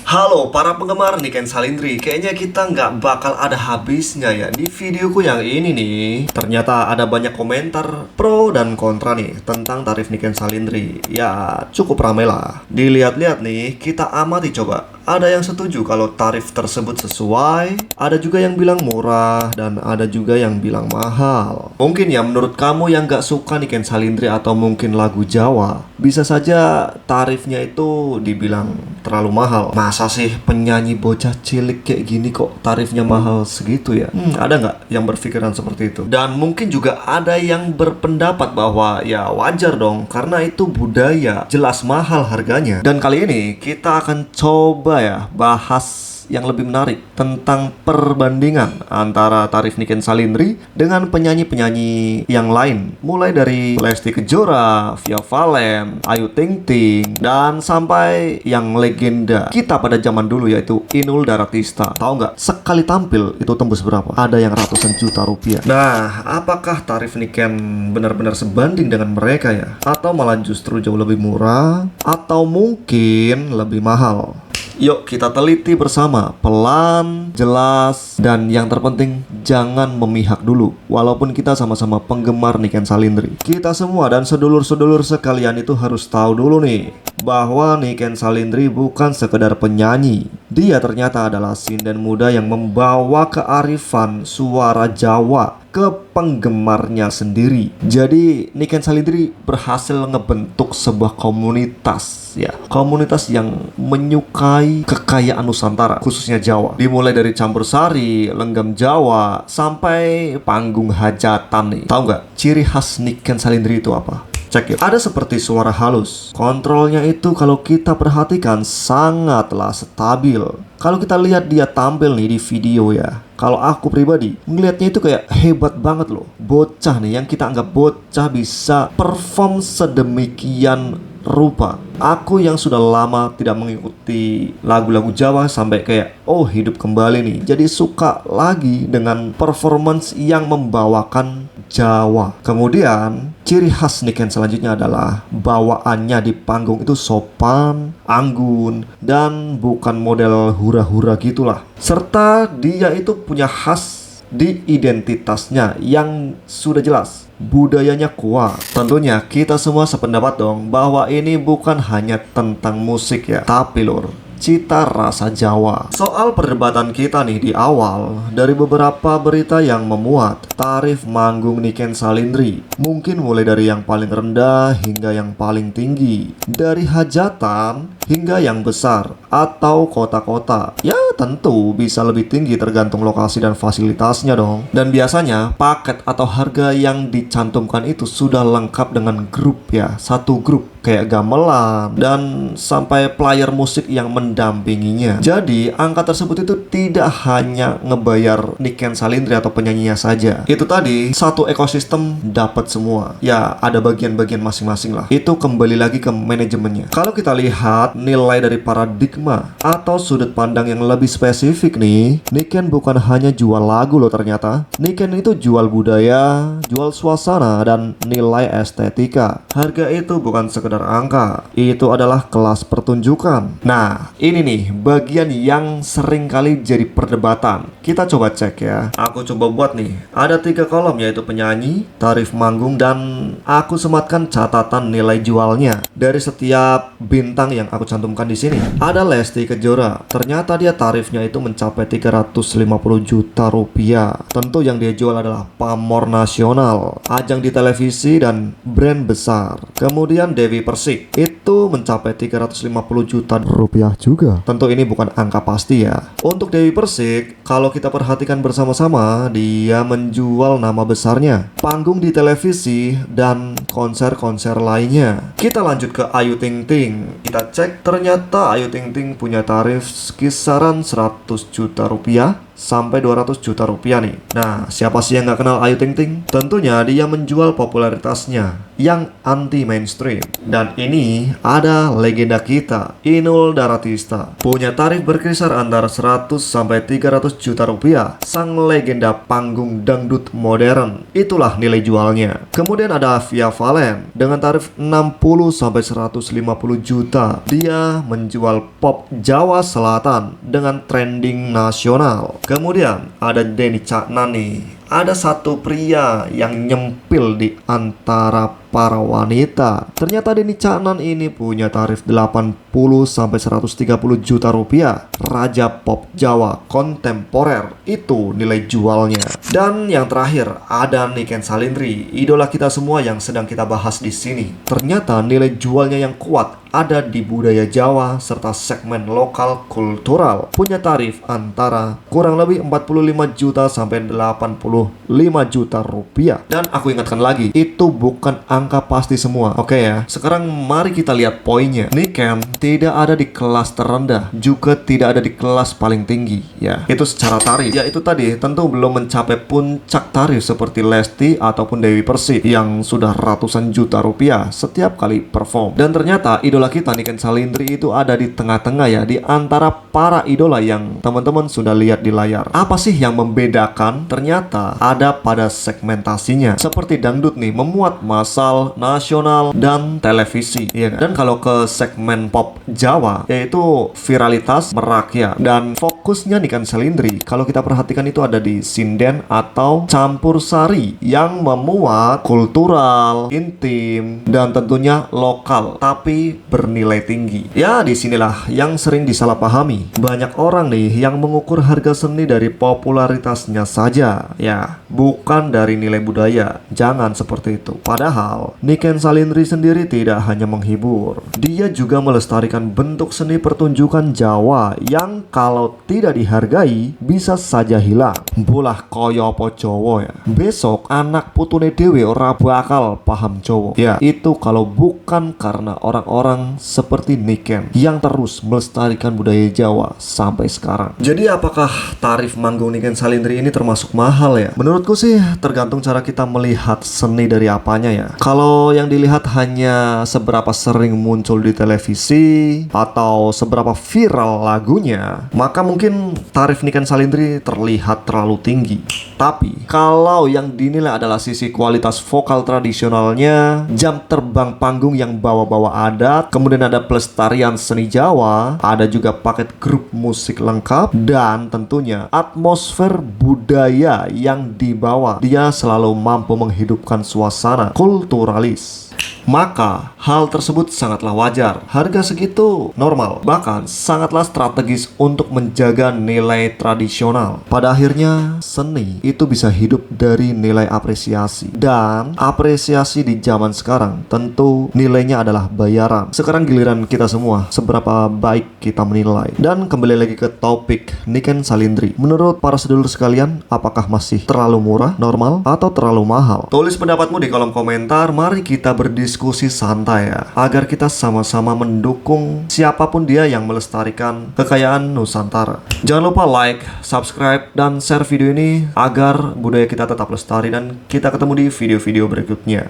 Halo para penggemar Niken Salindri, kayaknya kita nggak bakal ada habisnya ya di videoku yang ini nih. Ternyata ada banyak komentar pro dan kontra nih tentang tarif Niken Salindri. Ya cukup ramai lah. Dilihat-lihat nih, kita amati coba. Ada yang setuju kalau tarif tersebut sesuai, ada juga yang bilang murah, dan ada juga yang bilang mahal. Mungkin ya menurut kamu yang nggak suka Niken Salindri atau mungkin lagu Jawa, bisa saja tarifnya itu dibilang terlalu mahal. Masa sih penyanyi bocah cilik kayak gini kok tarifnya mahal segitu ya? Ada nggak yang berpikiran seperti itu? Dan mungkin juga ada yang berpendapat bahwa ya wajar dong, karena itu budaya, jelas mahal harganya. Dan kali ini kita akan coba ya bahas yang lebih menarik tentang perbandingan antara tarif Niken Salindri dengan penyanyi-penyanyi yang lain, mulai dari Lesti Kejora, Via Valen, Ayu Ting Ting, dan sampai yang legenda kita pada zaman dulu yaitu Inul Daratista. Tahu nggak, sekali tampil itu tembus berapa? Ada yang ratusan juta rupiah. Nah, apakah tarif Niken benar-benar sebanding dengan mereka ya? Atau malah justru jauh lebih murah? Atau mungkin lebih mahal? Yuk kita teliti bersama, pelan, jelas, dan yang terpenting jangan memihak dulu. Walaupun kita sama-sama penggemar Niken Salindri, kita semua dan sedulur-sedulur sekalian itu harus tahu dulu nih bahwa Niken Salindri bukan sekedar penyanyi. Dia ternyata adalah sinden muda yang membawa kearifan suara Jawa ke penggemarnya sendiri. Jadi Niken Salindri berhasil ngebentuk sebuah komunitas ya, komunitas yang menyukai kekayaan Nusantara, khususnya Jawa. Dimulai dari campur sari, lenggam Jawa, sampai panggung hajatan nih. Tahu nggak ciri khas Niken Salindri itu apa? Cek yuk. Ada seperti suara halus. Kontrolnya itu kalau kita perhatikan sangatlah stabil. Kalau kita lihat dia tampil nih di video ya, kalau aku pribadi ngelihatnya itu kayak hebat banget loh. Bocah nih yang kita anggap bocah bisa perform sedemikian rupa. Aku yang sudah lama tidak mengikuti lagu-lagu Jawa sampai kayak hidup kembali nih. Jadi suka lagi dengan performance yang membawakan Jawa. Kemudian ciri khas Niken selanjutnya adalah bawaannya di panggung itu sopan, anggun, dan bukan model hura-hura gitulah. Serta dia itu punya khas di identitasnya yang sudah jelas. Budayanya kuat. Tentunya kita semua sependapat dong bahwa ini bukan hanya tentang musik ya, tapi lur, cita rasa Jawa. Soal perdebatan kita nih di awal, dari beberapa berita yang memuat tarif manggung Niken Salindri, mungkin mulai dari yang paling rendah hingga yang paling tinggi, dari hajatan hingga yang besar atau kota-kota. Ya tentu bisa lebih tinggi tergantung lokasi dan fasilitasnya dong. Dan biasanya paket atau harga yang dicantumkan itu sudah lengkap dengan grup ya, satu grup kayak gamelan dan sampai player musik yang mendampinginya. Jadi angka tersebut itu tidak hanya ngebayar Niken Salindri atau penyanyinya saja. Itu tadi satu ekosistem dapat semua. Ya ada bagian-bagian masing-masing lah. Itu kembali lagi ke manajemennya. Kalau kita lihat nilai dari paradigma atau sudut pandang yang lebih spesifik nih, Niken bukan hanya jual lagu loh ternyata. Niken itu jual budaya, jual suasana, dan nilai estetika. Harga itu bukan sekedar angka, itu adalah kelas pertunjukan. Nah, ini nih bagian yang sering kali jadi perdebatan. Kita coba cek ya. Aku coba buat nih, ada 3 kolom yaitu penyanyi, tarif manggung, dan aku sematkan catatan nilai jualnya dari setiap bintang yang aku cantumkan di sini. Ada Lesti Kejora, ternyata dia tarifnya itu mencapai 350 juta rupiah. Tentu yang dia jual adalah pamor nasional, ajang di televisi, dan brand besar. Kemudian Dewi Persik itu mencapai 350 juta rupiah juga. Tentu ini bukan angka pasti ya. Untuk Dewi Persik, kalau kita perhatikan bersama-sama, dia menjual nama besarnya, panggung di televisi, dan konser-konser lainnya. Kita lanjut ke Ayu Ting Ting. Kita cek, ternyata Ayu Ting Ting punya tarif kisaran 100 juta rupiah. sampai 200 juta rupiah nih. Nah, siapa sih yang nggak kenal Ayu Ting Ting? Tentunya dia menjual popularitasnya yang anti mainstream. Dan ini ada legenda kita, Inul Daratista, punya tarif berkisar antara 100 sampai 300 juta rupiah. Sang legenda panggung dangdut modern, itulah nilai jualnya. Kemudian ada Via Valen dengan tarif 60 sampai 150 juta. Dia menjual pop Jawa Selatan dengan trending nasional. Kemudian ada Denny Caknan nih. Ada satu pria yang nyempil di antara para wanita. Ternyata Denny Caknan ini punya tarif 80 sampai 130 juta rupiah. Raja pop Jawa kontemporer, itu nilai jualnya. Dan yang terakhir ada Niken Salindri, idola kita semua yang sedang kita bahas di sini. Ternyata nilai jualnya yang kuat ada di budaya Jawa serta segmen lokal kultural. Punya tarif antara kurang lebih 45 juta sampai 85 juta rupiah. Dan aku ingatkan lagi, itu bukan angka pasti semua. Oke ya. Sekarang mari kita lihat poinnya. Niken tidak ada di kelas terendah, juga tidak ada di kelas paling tinggi ya. Itu secara tarif. Ya itu tadi tentu belum mencapai puncak tarif seperti Lesti ataupun Dewi Persik yang sudah ratusan juta rupiah setiap kali perform. Dan ternyata idola kita Niken Salindri itu ada di tengah-tengah ya, di antara para idola yang teman-teman sudah lihat di layar. Apa sih yang membedakan? Ternyata ada pada segmentasinya. Seperti dangdut nih, memuat massal, nasional, dan televisi ya kan? Dan kalau ke segmen pop Jawa, yaitu viralitas, merakyat, dan fokusnya Niken Salindri kalau kita perhatikan itu ada di sinden atau campur sari yang memuat kultural, intim, dan tentunya lokal tapi bernilai tinggi. Ya, disinilah yang sering disalahpahami. Banyak orang nih yang mengukur harga seni dari popularitasnya saja, ya, bukan dari nilai budaya. Jangan seperti itu. Padahal Niken Salindri sendiri tidak hanya menghibur, dia juga melestarikan bentuk seni pertunjukan Jawa yang kalau tidak dihargai bisa saja hilang. Bolah koyo apa Jawa ya. Besok anak putune dewe ora bakal paham Jawa. Ya, itu kalau bukan karena orang-orang seperti Niken yang terus melestarikan budaya Jawa sampai sekarang. Jadi apakah tarif manggung Niken Salindri ini termasuk mahal ya? Menurutku sih tergantung cara kita melihat seni dari apanya ya. Kalau yang dilihat hanya seberapa sering muncul di televisi atau seberapa viral lagunya, maka mungkin tarif Niken Salindri terlihat terlalu tinggi. Tapi kalau yang dinilai adalah sisi kualitas vokal tradisionalnya, jam terbang panggung yang bawa-bawa adat, kemudian ada pelestarian seni Jawa, ada juga paket grup musik lengkap, dan tentunya atmosfer budaya yang dibawa. Dia selalu mampu menghidupkan suasana kulturalis. Maka hal tersebut sangatlah wajar. Harga segitu normal, bahkan sangatlah strategis untuk menjaga nilai tradisional. Pada akhirnya seni itu bisa hidup dari nilai apresiasi. Dan apresiasi di zaman sekarang tentu nilainya adalah bayaran. Sekarang giliran kita semua, seberapa baik kita menilai. Dan kembali lagi ke topik Niken Salindri. Menurut para sedulur sekalian, apakah masih terlalu murah, normal, atau terlalu mahal? Tulis pendapatmu di kolom komentar. Mari kita berdiskusi santai ya, agar kita sama-sama mendukung siapapun dia yang melestarikan kekayaan Nusantara. Jangan lupa like, subscribe, dan share video ini agar budaya kita tetap lestari, dan kita ketemu di video-video berikutnya.